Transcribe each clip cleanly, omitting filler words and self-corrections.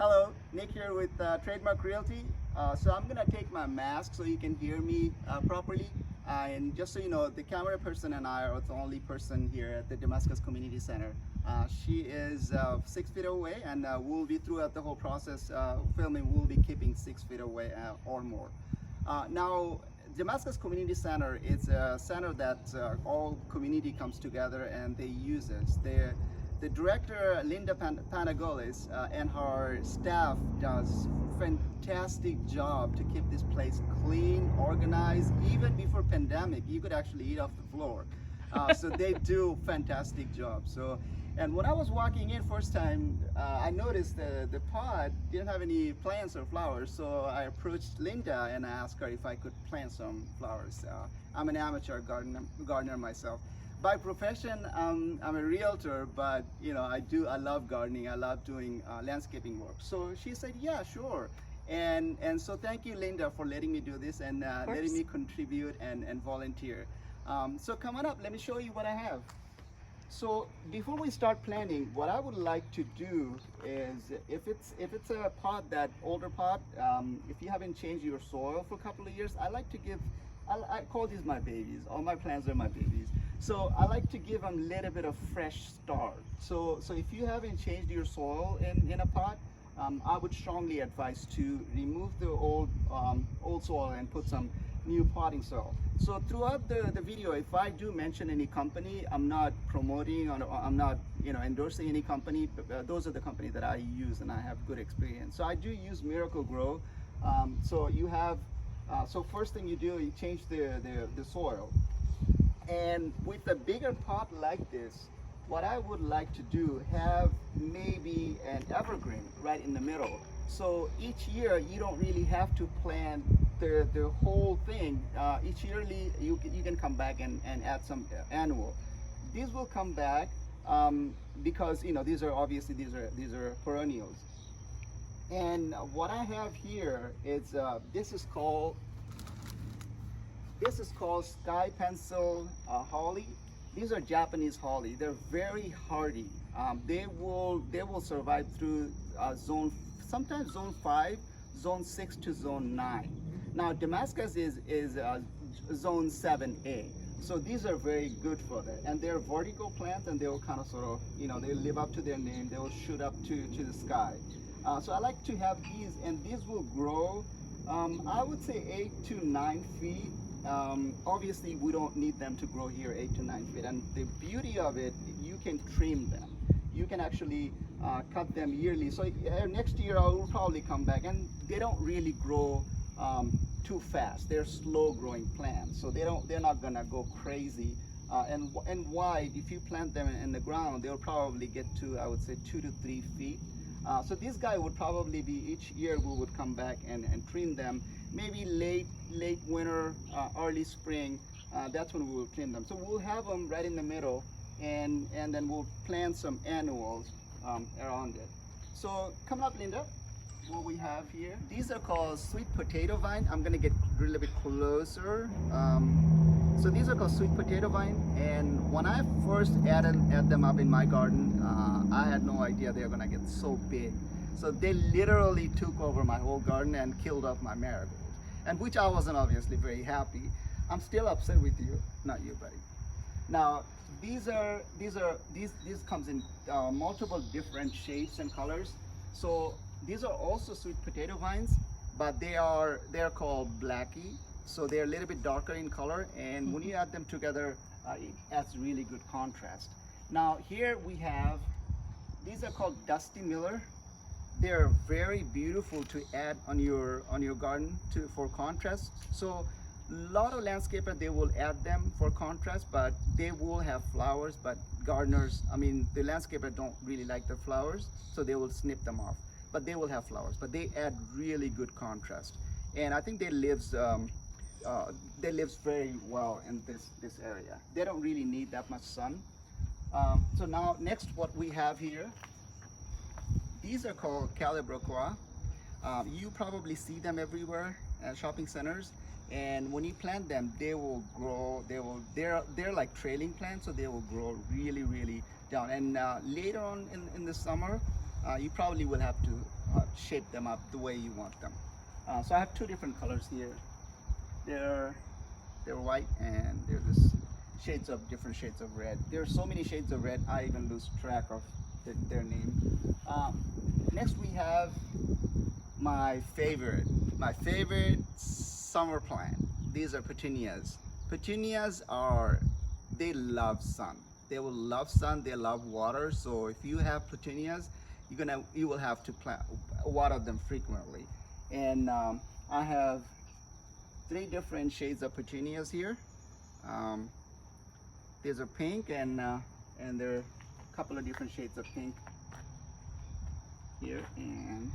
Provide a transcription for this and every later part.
Hello, Nick here with Trademark Realty. So I'm gonna take my mask so you can hear me properly. And just so you know, the camera person and I are the only person here at the Damascus Community Center. She is 6 feet away, and we'll be throughout the whole process filming. We'll be keeping 6 feet away or more. Now, Damascus Community Center is a center that all community comes together and they use it. The director Linda Panagolis and her staff does fantastic job to keep this place clean, organized. Even before pandemic, you could actually eat off the floor. So they do fantastic job. And when I was walking in first time, I noticed the pod didn't have any plants or flowers. So I approached Linda and I asked her if I could plant some flowers. I'm an amateur gardener myself. By profession, I'm a realtor, but I love gardening. I love doing landscaping work. So she said, yeah, sure. And so thank you, Linda, for letting me do this and letting me contribute and volunteer. So come on up, let me show you what I have. So before we start planting, what I would like to do is, if it's a pot, that older pot, if you haven't changed your soil for a couple of years, I call these my babies. All my plants are my babies. So I like to give them a little bit of fresh start. So if you haven't changed your soil in a pot, I would strongly advise to remove the old soil and put some new potting soil. So throughout the video, if I do mention any company, I'm not promoting or I'm not endorsing any company. Those are the companies that I use and I have good experience. So I do use Miracle Grow. So first thing you do, you change the soil. And with a bigger pot like this, what I would like to do, have maybe an evergreen right in the middle. So each year you don't really have to plant the whole thing. Each yearly you can come back and add some annual. These will come back because these are perennials. And what I have here is this is called sky pencil holly. These are Japanese holly. They're very hardy. They will survive through sometimes zone 5, zone 6 to zone 9. Now Damascus is zone 7A. So these are very good for that. And they're vertical plants, and they will kind of they live up to their name. They will shoot up to the sky. So I like to have these, and these will grow, I would say 8 to 9 feet. Obviously we don't need them to grow here 8 to 9 feet, and the beauty of it, you can trim them. You can actually cut them yearly. So next year I will probably come back, and they don't really grow too fast. They're slow growing plants, so they're not gonna go crazy. And wide, if you plant them in the ground, they'll probably get to, I would say, 2 to 3 feet. So this guy would probably be, each year we would come back and trim them. Maybe late winter, early spring, that's when we will trim them. So we'll have them right in the middle, and then we'll plant some annuals around it. So come up, Linda. What we have here, these are called sweet potato vine. I'm gonna get a little bit closer. So these are called sweet potato vine, and when I first added them up in my garden, I had no idea they were gonna get so big. So they literally took over my whole garden and killed off my marigolds, and which I wasn't obviously very happy. I'm still upset with you, not you, buddy. Now these comes in multiple different shapes and colors. So these are also sweet potato vines, but they're called blackie. So they're a little bit darker in color, and when you add them together, it adds really good contrast. Now here we have, these are called Dusty Miller. They're very beautiful to add on your garden for contrast. So a lot of landscapers, they will add them for contrast, but they will have flowers. But gardeners, the landscaper don't really like the flowers, so they will snip them off. But they will have flowers, but they add really good contrast. And I think they lives very well in this area. They don't really need that much sun. So now next, what we have here, these are called Calibroqua. You probably see them everywhere at shopping centers, and when you plant them, they will grow. They're like trailing plants, so they will grow really down. And later on in the summer, You probably will have to shape them up the way you want them. So I have two different colors here. They're white, and they're this shades of different shades of red. There are so many shades of red, I even lose track of their name. Next we have my favorite summer plant. These are petunias. Petunias are, they love sun. They will love sun, they love water. So if you have petunias, you will have to water them frequently. And I have three different shades of petunias here. These are pink, and there are a couple of different shades of pink here. And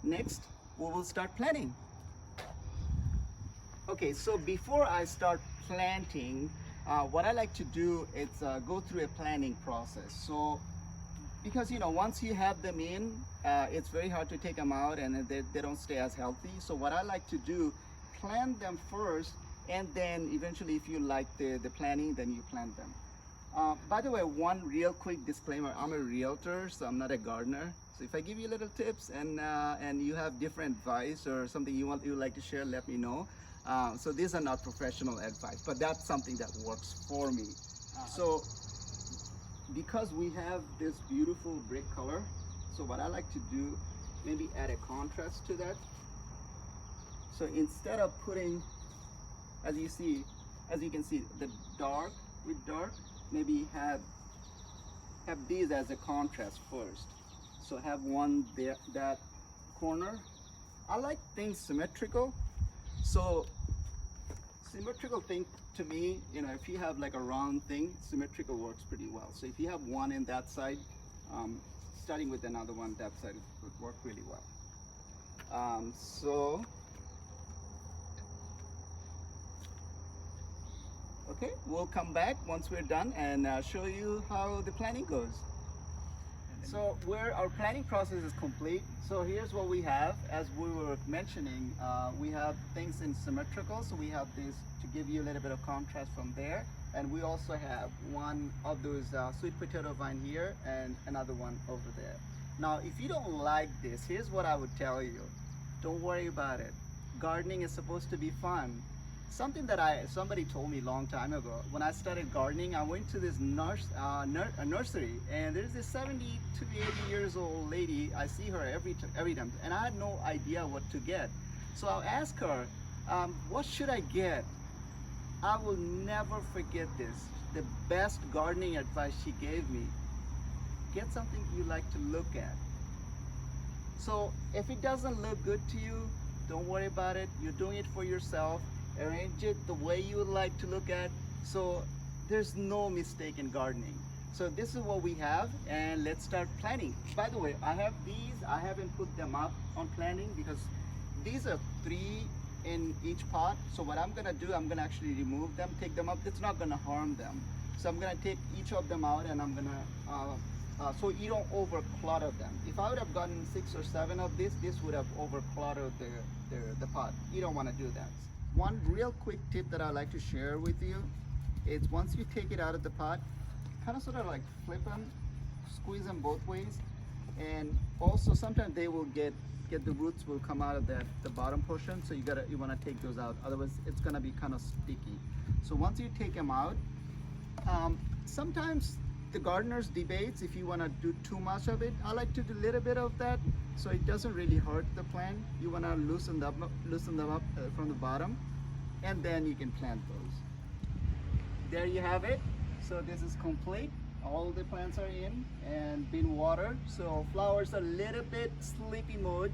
next we will start planting. Okay, so before I start planting, what I like to do is go through a planning process. So because once you have them in, it's very hard to take them out, and they don't stay as healthy. So what I like to do, plant them first, and then eventually if you like the planting, then you plant them. By the way, one real quick disclaimer: I'm a realtor, so I'm not a gardener. So if I give you little tips and you have different advice or something you would like to share, let me know. So these are not professional advice, but that's something that works for me. So because we have this beautiful brick color, so what I like to do, maybe add a contrast to that. So instead of putting, as you can see, the dark with dark, maybe have these as a contrast first. So have one there, that corner. I like things symmetrical. So symmetrical thing to me, if you have like a round thing, symmetrical works pretty well. So if you have one in that side, starting with another one that side would work really well. Okay, we'll come back once we're done and show you how the planning goes. So where our planning process is complete, so here's what we have. As we were mentioning, we have things in symmetrical, so we have this to give you a little bit of contrast from there, and we also have one of those sweet potato vine here and another one over there. Now if you don't like this, here's what I would tell you: don't worry about it. Gardening is supposed to be fun. Something that somebody told me a long time ago. When I started gardening, I went to this nursery, and there's this 70 to 80 years old lady. I see her every time, and I had no idea what to get. So I'll ask her, what should I get? I will never forget this. The best gardening advice she gave me: get something you like to look at. So if it doesn't look good to you, don't worry about it. You're doing it for yourself. Arrange it the way you would like to look at. So there's no mistake in gardening. So this is what we have, and let's start planting. By the way, I have these. I haven't put them up on planting because these are 3 in each pot. So what I'm gonna do, I'm gonna actually remove them, take them up. It's not gonna harm them. So I'm gonna take each of them out, and I'm gonna so you don't over clutter them. If I would have gotten 6 or 7 of this would have over cluttered the pot. You don't want to do that. One real quick tip that I like to share with you is, once you take it out of the pot, kind of sort of like flip them, squeeze them both ways, and also sometimes they will get the roots will come out of the bottom portion. So you want to take those out, otherwise it's gonna be kind of sticky. So once you take them out, sometimes the gardeners debates if you want to do too much of it. I like to do a little bit of that, so it doesn't really hurt the plant. You want to loosen them up from the bottom, and then you can plant those. There you have it. So this is complete. All the plants are in and been watered. So flowers are a little bit sleepy mode.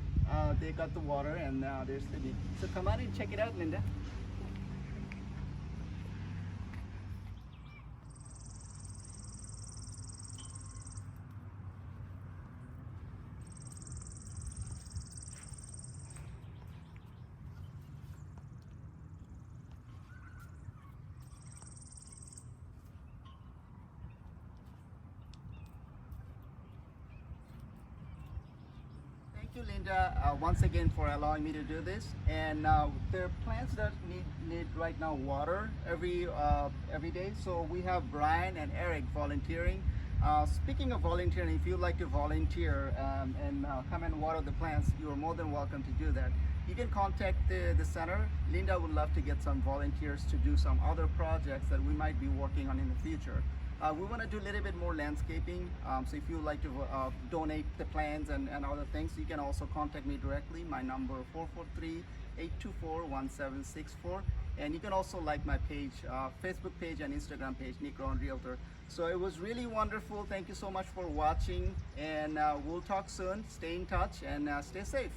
They got the water and they're sleepy. So come on and check it out, Linda. Linda, once again for allowing me to do this. And there are plants that need right now water every day. So we have Brian and Eric volunteering. Speaking of volunteering, if you'd like to volunteer and come and water the plants, you are more than welcome to do that. You can contact the center. Linda would love to get some volunteers to do some other projects that we might be working on in the future. We want to do a little bit more landscaping, so if you would like to donate the plants and other things, you can also contact me directly. My number 443-824-1764, and you can also like my page, Facebook page and Instagram page, Nick Rowan Realtor. So it was really wonderful. Thank you so much for watching, and we'll talk soon. Stay in touch and stay safe.